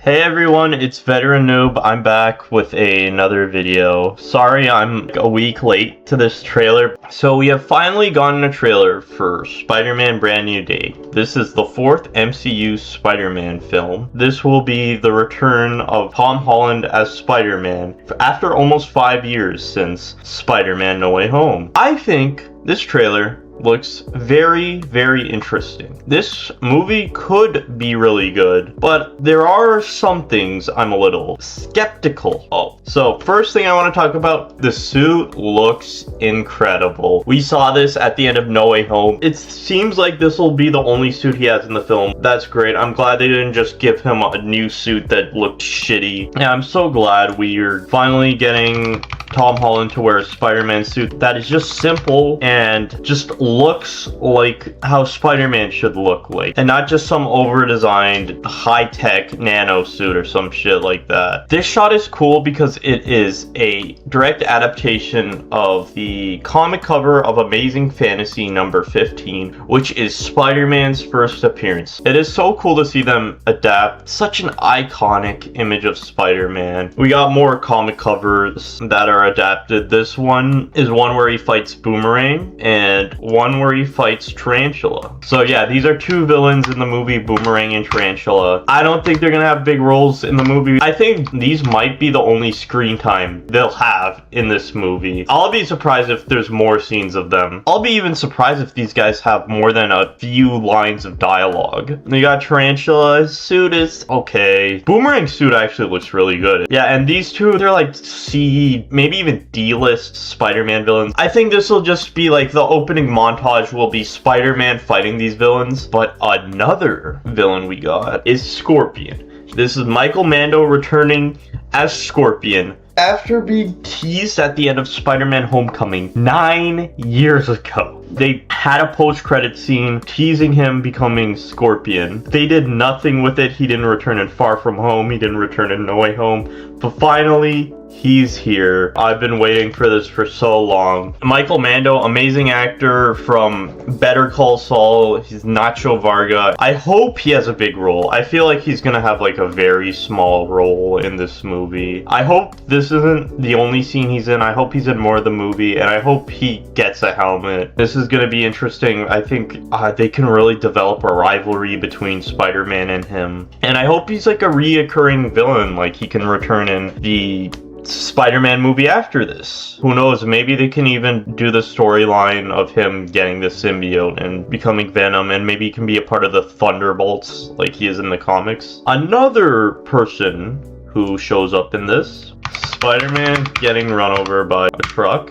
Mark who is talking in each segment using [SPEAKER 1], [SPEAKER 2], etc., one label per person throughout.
[SPEAKER 1] Hey everyone, it's Veteran Noob. I'm back with another video. Sorry I'm a week late to this trailer. So we have finally gotten a trailer for Spider-Man Brand New Day. This is the fourth MCU Spider-Man film. This will be the return of Tom Holland as Spider-Man after almost 5 years since Spider-Man No Way Home. I think this trailer looks very, very interesting. This movie could be really good, but there are some things I'm a little skeptical of. So first thing I want to talk about, the suit looks incredible. We saw this at the end of No Way Home. It seems like this will be the only suit he has in the film. That's great. I'm glad they didn't just give him a new suit that looked shitty. And I'm so glad we're finally getting Tom Holland to wear a Spider-Man suit that is just simple and just looks like how Spider-Man should look like, and not just some over-designed high-tech nano suit or some shit like that. This shot is cool because it is a direct adaptation of the comic cover of Amazing Fantasy number 15, which is Spider-Man's first appearance. It is so cool to see them adapt such an iconic image of Spider-Man. We got more comic covers that are adapted. This one is one where he fights Boomerang and one where he fights Tarantula. So yeah, these are two villains in the movie, Boomerang and Tarantula. I don't think they're gonna have big roles in the movie. I think these might be the only screen time they'll have in this movie. I'll be surprised if there's more scenes of them. I'll be even surprised if these guys have more than a few lines of dialogue. You got Tarantula, his suit is okay. Boomerang's suit actually looks really good. Yeah, and these two, they're like C, maybe even D-list Spider-Man villains. I think this will just be like the opening montage will be Spider-Man fighting these villains, but another villain we got is Scorpion. This is Michael Mando returning as Scorpion after being teased at the end of Spider-Man Homecoming 9 years ago. They had a post-credit scene teasing him becoming Scorpion. They did nothing with it. He didn't return in Far From Home. He didn't return in No Way Home. But finally, he's here. I've been waiting for this for so long. Michael Mando, amazing actor from Better Call Saul. He's Nacho Varga. I hope he has a big role. I feel like he's gonna have like a very small role in this movie. I hope this isn't the only scene he's in. I hope he's in more of the movie, and I hope he gets a helmet. This is gonna be interesting. I think they can really develop a rivalry between Spider-Man and him. And I hope he's like a reoccurring villain, like he can return in the Spider-Man movie after this. Who knows, maybe they can even do the storyline of him getting the symbiote and becoming Venom, and maybe he can be a part of the Thunderbolts like he is in the comics. Another person who shows up in this, Spider-Man getting run over by a truck.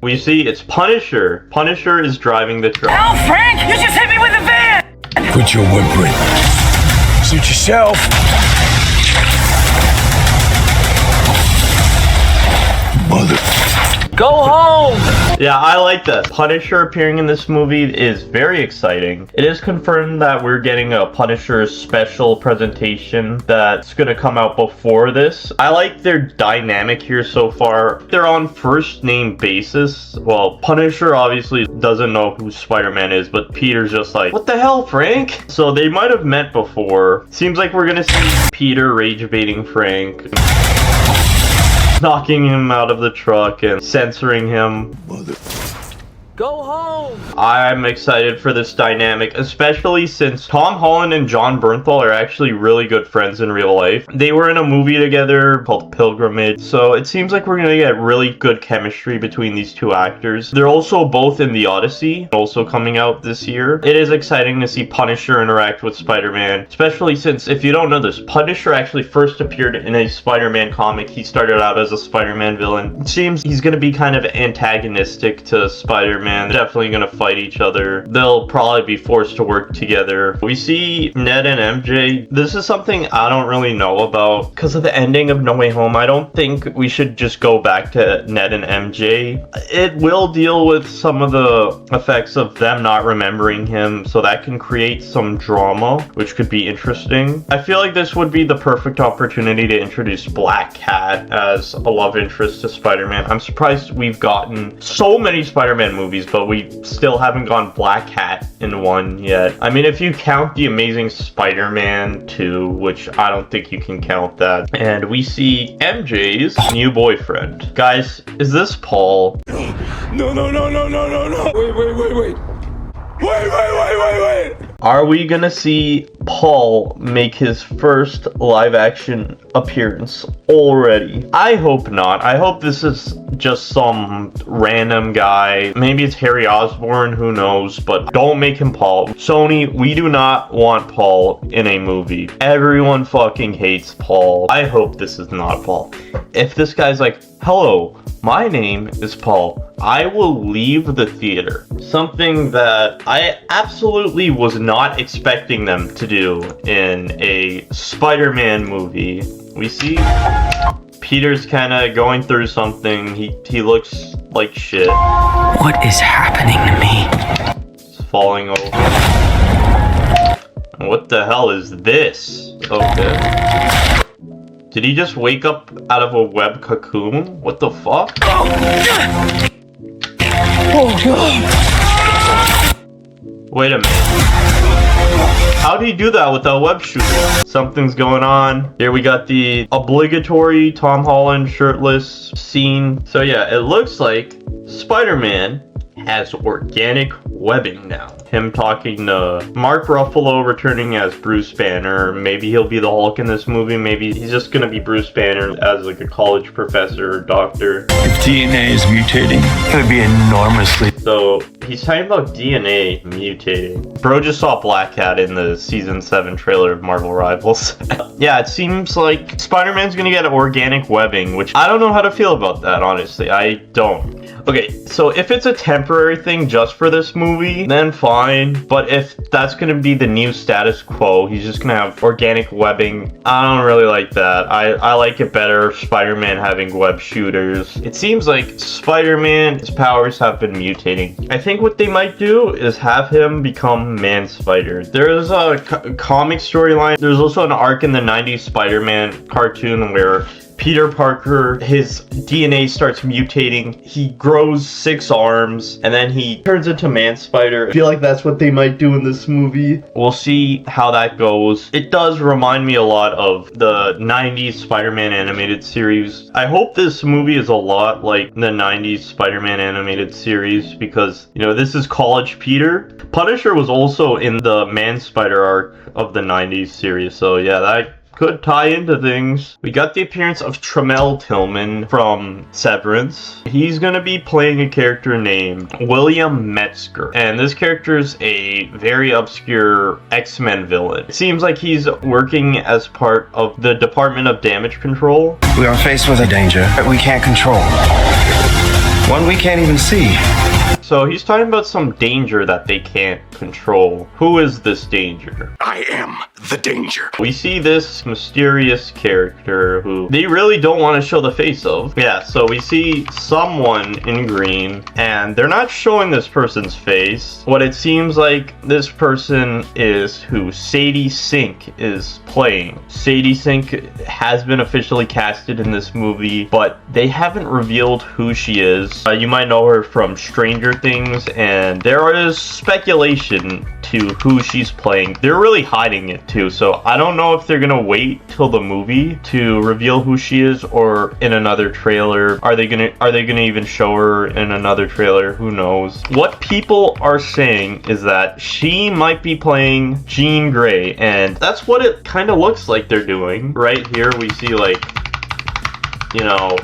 [SPEAKER 1] We see it's Punisher. Punisher is driving the truck.
[SPEAKER 2] Ow, Frank! You just hit me with a van!
[SPEAKER 3] Put your whip in. Suit yourself. Mother.
[SPEAKER 2] Go home!
[SPEAKER 1] Yeah, I like that. Punisher appearing in this movie is very exciting. It is confirmed that we're getting a Punisher special presentation that's gonna come out before this. I like their dynamic here so far. They're on first name basis. Well, Punisher obviously doesn't know who Spider-Man is, but Peter's just like, what the hell, Frank? So they might have met before. Seems like we're gonna see Peter rage baiting Frank, knocking him out of the truck and censoring him.
[SPEAKER 3] Mother.
[SPEAKER 2] Go home!
[SPEAKER 1] I'm excited for this dynamic, especially since Tom Holland and John Bernthal are actually really good friends in real life. They were in a movie together called Pilgrimage, so it seems like we're gonna get really good chemistry between these two actors. They're also both in The Odyssey, also coming out this year. It is exciting to see Punisher interact with Spider-Man, especially since, if you don't know this, Punisher actually first appeared in a Spider-Man comic. He started out as a Spider-Man villain. It seems he's gonna be kind of antagonistic to Spider-Man. They're definitely gonna fight each other. They'll probably be forced to work together. We see Ned and MJ. This is something I don't really know about because of the ending of No Way Home. I don't think we should just go back to Ned and MJ. It will deal with some of the effects of them not remembering him, so that can create some drama, which could be interesting. I feel like this would be the perfect opportunity to introduce Black Cat as a love interest to Spider-Man. I'm surprised we've gotten so many Spider-Man movies movies, but we still haven't gone Black Hat in one yet. I mean, if you count The Amazing Spider-Man 2, which I don't think you can count that. And we see MJ's new boyfriend. Guys, is this Paul?
[SPEAKER 3] No, no, no, no, no, no, no. Wait. Wait.
[SPEAKER 1] Are we gonna see Paul make his first live action appearance already? I hope not. I hope this is just some random guy. Maybe it's Harry Osborn, who knows, but don't make him Paul. Sony, we do not want Paul in a movie. Everyone fucking hates Paul. I hope this is not Paul. If this guy's like, hello, my name is Paul, I will leave the theater. Something that I absolutely was not expecting them to do in a Spider-Man movie. We see Peter's kind of going through something. He looks like shit.
[SPEAKER 2] What is happening to me?
[SPEAKER 1] He's falling over. What the hell is this? Okay. Did he just wake up out of a web cocoon? What the fuck?
[SPEAKER 3] Oh, God.
[SPEAKER 1] Wait a minute. How did he do that without web shooting? Something's going on. Here we got the obligatory Tom Holland shirtless scene. So yeah, it looks like Spider-Man has organic webbing now. Him talking to Mark Ruffalo returning as Bruce Banner. Maybe he'll be the Hulk in this movie. Maybe he's just gonna be Bruce Banner as like a college professor or doctor.
[SPEAKER 3] If DNA is mutating, it would be enormously.
[SPEAKER 1] So he's talking about DNA mutating. Bro just saw Black Cat in the season 7 trailer of Marvel Rivals. Yeah, it seems like Spider-Man's gonna get organic webbing, which I don't know how to feel about that, honestly. I don't. Okay, so if it's a temporary thing just for this movie, then fine. But if that's gonna be the new status quo, he's just gonna have organic webbing. I don't really like that. I like it better, Spider-Man having web shooters. It seems like Spider-Man's powers have been mutating. I think what they might do is have him become Man-Spider. There's a comic storyline. There's also an arc in the 90s Spider-Man cartoon where Peter Parker, his DNA starts mutating. He grows 6 arms and then he turns into Man-Spider. I feel like that's what they might do in this movie. We'll see how that goes. It does remind me a lot of the 90s Spider-Man animated series. I hope this movie is a lot like the 90s Spider-Man animated series because, you know, this is college Peter. Punisher was also in the Man-Spider arc of the 90s series. So yeah, that could tie into things. We got the appearance of Tremel Tillman from Severance. He's gonna be playing a character named William Metzger, and this character is a very obscure X-Men villain. It seems like he's working as part of the Department of Damage Control.
[SPEAKER 4] We are faced with a danger that we can't control. One we can't even see.
[SPEAKER 1] So he's talking about some danger that they can't control. Who is this danger?
[SPEAKER 3] I am the danger.
[SPEAKER 1] We see this mysterious character who they really don't want to show the face of. Yeah, so we see someone in green and they're not showing this person's face. What it seems like this person is who Sadie Sink is playing. Sadie Sink has been officially casted in this movie, but they haven't revealed who she is. You might know her from Stranger Things, and there is speculation to who she's playing. They're really hiding it too, so I don't know if they're gonna wait till the movie to reveal who she is or in another trailer. Are they gonna even show her in another trailer? Who knows? What people are saying is that she might be playing Jean Grey, and that's what it kind of looks like they're doing. Right here we see, like, you know,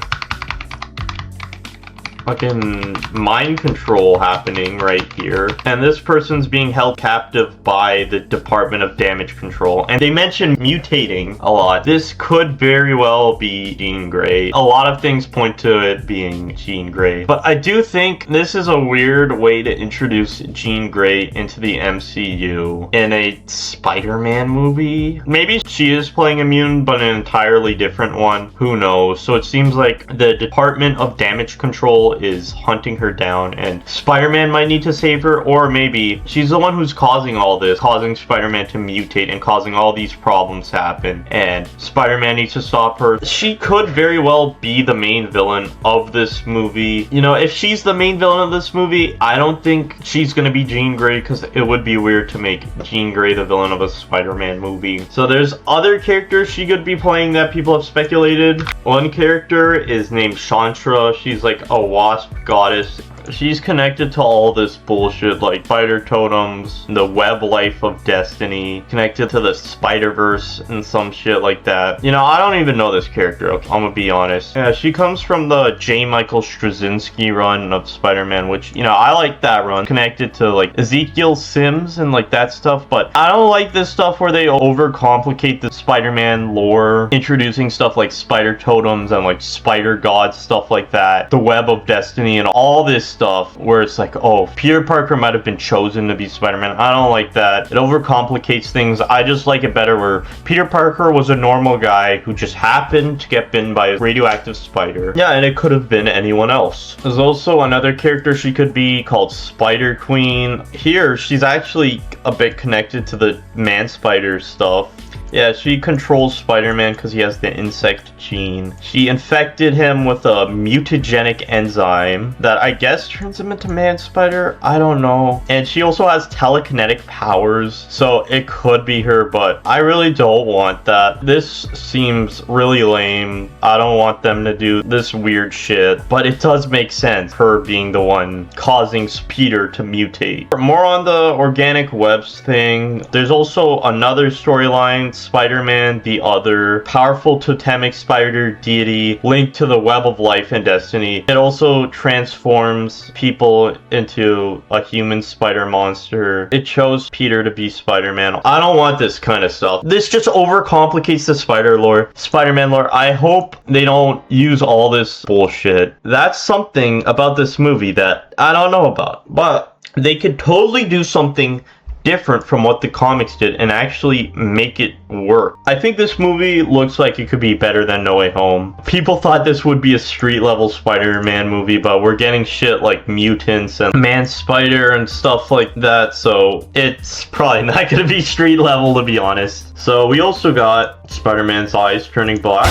[SPEAKER 1] fucking mind control happening right here, and this person's being held captive by the Department of Damage Control, and they mention mutating a lot. This could very well be Jean Grey. A lot of things point to it being Jean Grey, but I do think this is a weird way to introduce Jean Grey into the MCU in a Spider-Man movie. Maybe she is playing immune, but an entirely different one. Who knows? So it seems like the Department of Damage Control evil is hunting her down, and Spider-Man might need to save her, or maybe she's the one who's causing all this, causing Spider-Man to mutate and causing all these problems to happen, and Spider-Man needs to stop her. She could very well be the main villain of this movie. You know, if she's the main villain of this movie, I don't think she's gonna be Jean Grey, because it would be weird to make Jean Grey the villain of a Spider-Man movie. So there's other characters she could be playing that people have speculated. One character is named Chantra. She's like a wasp goddess. She's connected to all this bullshit like spider totems, the web life of destiny, connected to the Spider-Verse and some shit like that. You know, I don't even know this character, I'm gonna be honest. Yeah, she comes from the J. Michael Straczynski run of Spider-Man, which, you know, I like that run, connected to like Ezekiel Sims and like that stuff, but I don't like this stuff where they overcomplicate the Spider-Man lore, introducing stuff like spider totems and like spider gods, stuff like that, the web of destiny and all this stuff where it's like, oh, Peter Parker might have been chosen to be Spider-Man. I don't like that. It overcomplicates things. I just like it better where Peter Parker was a normal guy who just happened to get bitten by a radioactive spider. Yeah, and it could have been anyone else. There's also another character she could be called Spider Queen. Here, she's actually a bit connected to the Man-Spider stuff. Yeah, she controls Spider-Man because he has the insect gene. She infected him with a mutagenic enzyme that I guess turns him into Man-Spider. I don't know. And she also has telekinetic powers, so it could be her, but I really don't want that. This seems really lame. I don't want them to do this weird shit, but it does make sense, her being the one causing Peter to mutate. More on the organic webs thing, there's also another storyline, Spider-Man, the other powerful totemic spider deity linked to the web of life and destiny. It also transforms people into a human spider monster. It chose Peter to be Spider-Man. I don't want this kind of stuff. This just overcomplicates the Spider-Man lore. I hope they don't use all this bullshit. That's something about this movie that I don't know about, but they could totally do something different from what the comics did and actually make it work. I think this movie looks like it could be better than No Way Home. People thought this would be a street level Spider-Man movie, but we're getting shit like mutants and Man-Spider and stuff like that, so it's probably not gonna be street level, to be honest. So we also got Spider-Man's eyes turning black.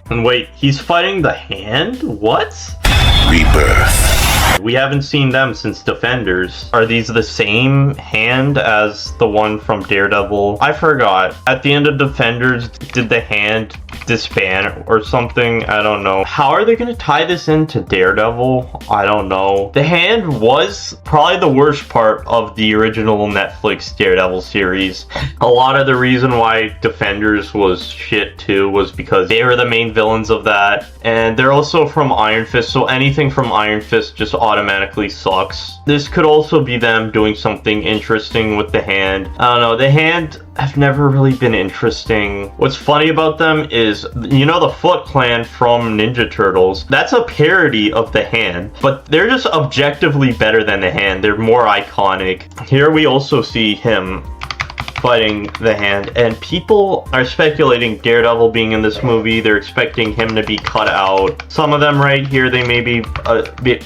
[SPEAKER 1] And wait, he's fighting the Hand? What?
[SPEAKER 3] Rebirth.
[SPEAKER 1] We haven't seen them since Defenders. Are these the same Hand as the one from Daredevil? I forgot. At the end of Defenders, did the Hand disband or something? I don't know. How are they going to tie this into Daredevil? I don't know. The Hand was probably the worst part of the original Netflix Daredevil series. A lot of the reason why Defenders was shit too was because they were the main villains of that. And they're also from Iron Fist, so anything from Iron Fist just automatically sucks. This could also be them doing something interesting with the Hand. I don't know, the Hand have never really been interesting. What's funny about them is, you know, the Foot Clan from Ninja Turtles, that's a parody of the Hand, but they're just objectively better than the Hand. They're more iconic. Here we also see him fighting the Hand, and people are speculating Daredevil being in this movie. They're expecting him to be cut out. Some of them right here, they may be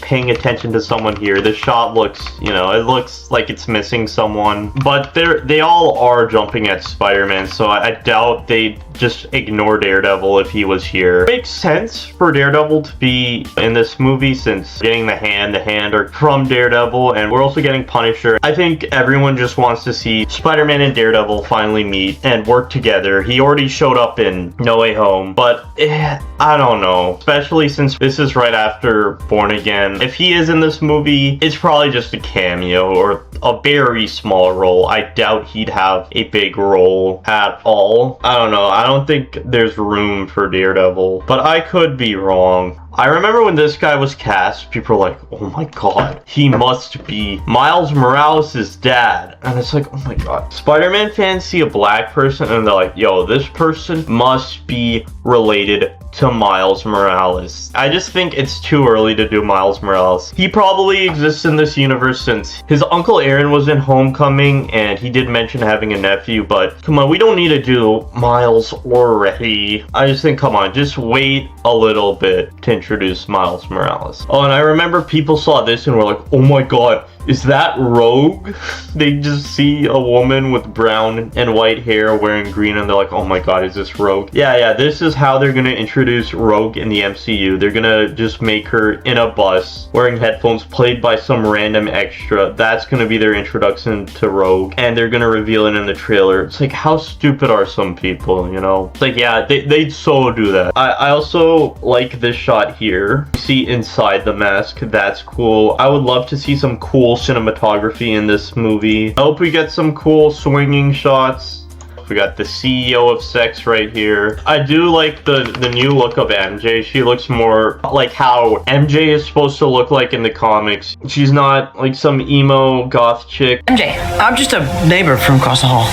[SPEAKER 1] paying attention to someone here. This shot looks, you know, it looks like it's missing someone, but they all are jumping at Spider-Man, so I doubt they just ignore Daredevil if he was here. It makes sense for Daredevil to be in this movie since getting the Hand are from Daredevil, and we're also getting Punisher. I think everyone just wants to see Spider-Man and Daredevil finally meet and work together. He already showed up in No Way Home, but I don't know, especially since this is right after Born Again. If he is in this movie, it's probably just a cameo or a very small role. I doubt he'd have a big role at all. I don't know. I don't think there's room for Daredevil, but I could be wrong. I remember when this guy was cast, people were like, oh my god, he must be Miles Morales' dad. And it's like, oh my god. Spider-Man fans see a black person and they're like, yo, this person must be related to Miles Morales. I just think it's too early to do Miles Morales. He probably exists in this universe since his Uncle Aaron was in Homecoming, and he did mention having a nephew, but come on, we don't need to do Miles already. I just think, come on, just wait a little bit to introduce Miles Morales. Oh, and I remember people saw this and were like, oh my god, is that Rogue? They just see a woman with brown and white hair wearing green and they're like, oh my god, is this Rogue? Yeah, this is how they're gonna introduce Rogue in the MCU. They're gonna just make her in a bus, wearing headphones, played by some random extra. That's gonna be their introduction to Rogue, and they're gonna reveal it in the trailer. It's like, how stupid are some people, you know? It's like, yeah, they'd so do that. I also like this shot here. You see inside the mask, that's cool. I would love to see some cool cinematography in this movie. I hope we get some cool swinging shots. We got the CEO of sex right here. I do like the new look of MJ. She looks more like how MJ is supposed to look like in the comics. She's not like some emo goth chick.
[SPEAKER 5] MJ, I'm just a neighbor from across the hall.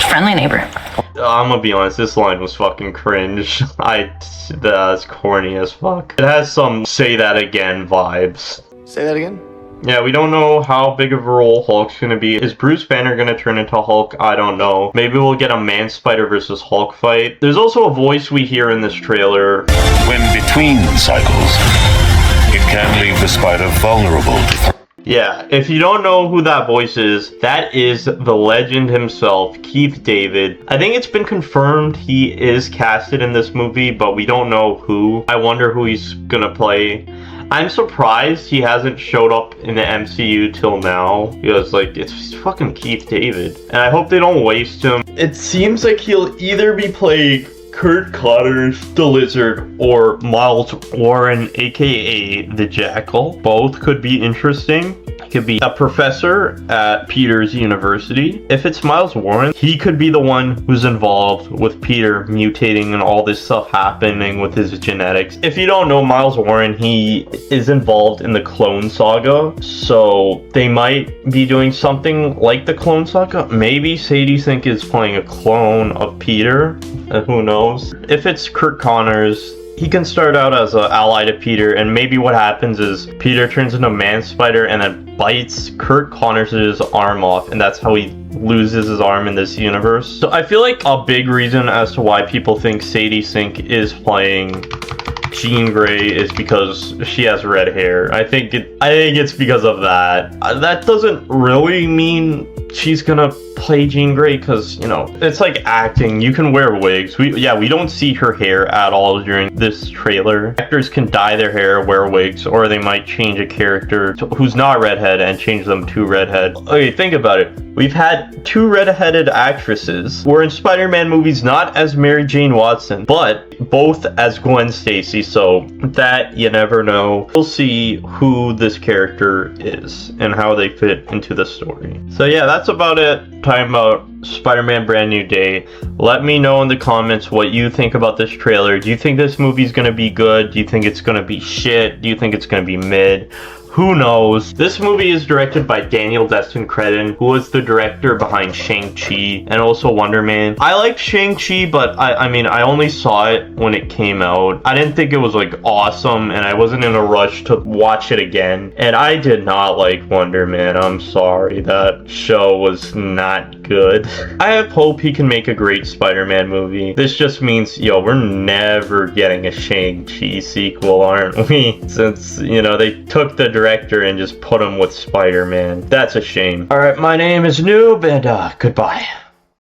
[SPEAKER 5] Friendly neighbor.
[SPEAKER 1] I'm gonna be honest, this line was fucking cringe. That's corny as fuck. It has some say that again vibes.
[SPEAKER 4] Say that again?
[SPEAKER 1] Yeah, we don't know how big of a role Hulk's gonna be. Is Bruce Banner gonna turn into Hulk? I don't know. Maybe we'll get a Man-Spider versus Hulk fight. There's also a voice we hear in this trailer.
[SPEAKER 3] When between cycles, it can leave the spider vulnerable to
[SPEAKER 1] Yeah, if you don't know who that voice is, that is the legend himself, Keith David. I think it's been confirmed he is casted in this movie, but we don't know who. I wonder who he's gonna play. I'm surprised he hasn't showed up in the MCU till now, because like, it's fucking Keith David. And I hope they don't waste him. It seems like he'll either be playing Kurt Connors, the Lizard, or Miles Warren, aka the Jackal. Both could be interesting. He could be a professor at Peter's university. If it's Miles Warren, he could be the one who's involved with Peter mutating and all this stuff happening with his genetics. If you don't know Miles Warren, he is involved in the Clone Saga, so they might be doing something like the Clone Saga. Maybe Sadie Sink is playing a clone of Peter. Who knows? If it's Kurt Connors, he can start out as an ally to Peter, and maybe what happens is Peter turns into Man-Spider and then bites Kurt Connors' arm off, and that's how he loses his arm in this universe. So I feel like a big reason as to why people think Sadie Sink is playing Jean Grey is because she has red hair. I think it's because of that. That doesn't really mean she's gonna play Jean Grey, because, you know, it's like acting. You can wear wigs. We don't see her hair at all during this trailer. Actors can dye their hair, wear wigs, or they might change a character who's not redhead and change them to redhead. Okay, think about it. We've had 2 redheaded actresses. We're in Spider-Man movies not as Mary Jane Watson, but both as Gwen Stacy, so that you never know. We'll see who this character is and how they fit into the story. So yeah, that's about it. Talking about Spider-Man Brand New Day. Let me know in the comments what you think about this trailer. Do you think this movie's gonna be good? Do you think it's gonna be shit? Do you think it's gonna be mid? Who knows? This movie is directed by Daniel Destin Cretton, who was the director behind Shang-Chi and also Wonder Man. I liked Shang-Chi, but I mean, I only saw it when it came out. I didn't think it was like awesome, and I wasn't in a rush to watch it again. And I did not like Wonder Man. I'm sorry, that show was not good. I have hope he can make a great Spider-Man movie. This just means, yo, we're never getting a Shang-Chi sequel, aren't we? Since, you know, they took the director and just put him with Spider-Man. That's a shame. Alright, my name is Noob, and goodbye.